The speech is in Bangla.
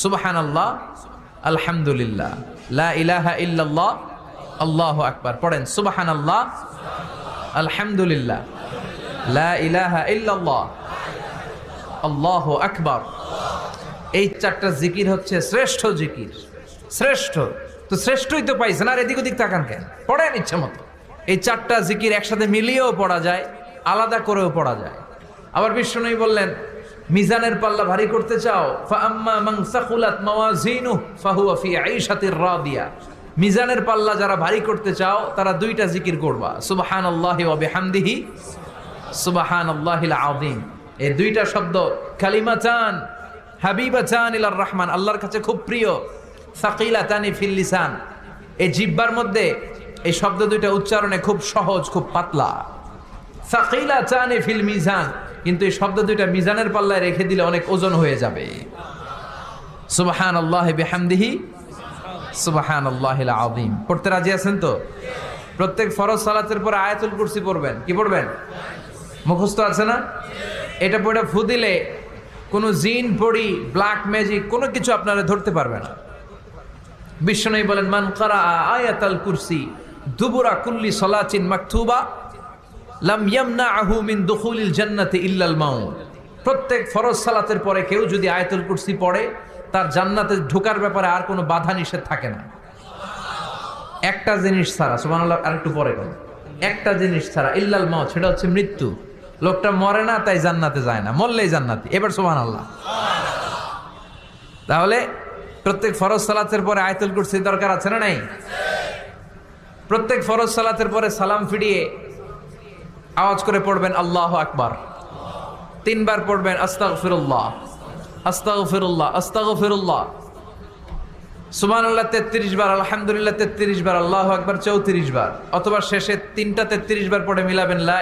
সুবহানাল্লাহ, আলহামদুলিল্লাহ, লা ইলাহা ইল্লাল্লাহ, আল্লাহু আকবার। পড়েন সুবহানাল্লাহ, আলহামদুলিল্লাহ, লা ইলাহা ইল্লাল্লাহ, আল্লাহু আকবার। এই চারটা জিকির হচ্ছে শ্রেষ্ঠ জিকির। শ্রেষ্ঠ তো শ্রেষ্ঠই তো পাইছেন, আর এদিক ওদিক তাকান কেন? পড়েন ইচ্ছে মতো। এই চারটা জিকির একসাথে মিলিয়েও পড়া যায়, আলাদা করেও পড়া যায়। আবার বিষ্ণুই বললেন, মিজানের পাল্লা ভারী করতে চাও, ফাআম্মা মান সাকুলাত মাওয়াজিনুহু ফাহুয়া ফি আইশাতির রাদিয়া। মিজানের পাল্লা যারা ভারী করতে চাও তারা দুইটা জিকির করবা, সুবহানাল্লাহি ওয়া বিহামদিহি, সুবহানাল্লাহিল আযীম। এই দুইটা শব্দ কালিমাতান হাবিবাতান ইলার রহমান, আল্লাহর কাছে খুব প্রিয়। সাকিলাতানি ফিল লিসান, এই জিহ্বার মধ্যে এই শব্দ দুইটা উচ্চারণে খুব সহজ, খুব পাতলা। সাকিলাতানি ফিল মিজান, কিন্তু এই শব্দ দুইটা মিজানের পাল্লায় রেখে দিলে অনেক ওজন হয়ে যাবে। সুবহানাল্লাহি বিহামদিহি, সুবহানাল্লাহিল আযীম। পড়তে রাজি আছেন তো? প্রত্যেক ফরজ সালাতের পরে আয়াতুল কুরসি পড়বেন। কি পড়বেন? মুখস্থ আছে না? এটা পড়ে ফু দিলে কোনো জিন পড়ি, ব্ল্যাক ম্যাজিক কোনো কিছু আপনারা ধরতে পারবে না। বিষ্ণুই বলেন, মান কারা আয়াতাল কুরসি দুবুরা কুল্লি সালাতিন মাকতুবা লাম ইয়ামনাহু মিন দুখুলিল জান্নাতি ইল্লাল মাউত। প্রত্যেক ফরজ সালাতের পরে কেউ যদি আয়াতুল কুরসি পড়ে, তার জান্নাতে ঢোকার ব্যাপারে আর কোনো বাধা নিষেধ থাকে না। একটা জিনিস ছাড়া, সুবহানাল্লাহ, আরেকটু পরে বলেন, একটা জিনিস ছাড়া, ইল্লাল মাউত, সেটা হচ্ছে মৃত্যু। লোকটা মরে না তাই জান্নাতে যায় না, মরলেই জান্নাতি। এবার সুবহানাল্লাহ। তাহলে প্রত্যেক ফরজ সালাতের পরে আয়াতুল কুরসির দরকার আছে না নাই? প্রত্যেক ফরজ সালাতের পরে সালাম ফিরিয়ে আওয়াজ করে পড়বেন আল্লাহু আকবার। 3 বার পড়বেন আস্তাগফিরুল্লাহ, আস্তাগফিরুল্লাহ, আস্তাগফিরুল্লাহ। সুবহানাল্লাহ 33 বার, আলহামদুলিল্লাহ 33 বার, আল্লাহু আকবার 34 বার, অথবা শেষে 3টা 33 বার পড়ে মিলাবেন লা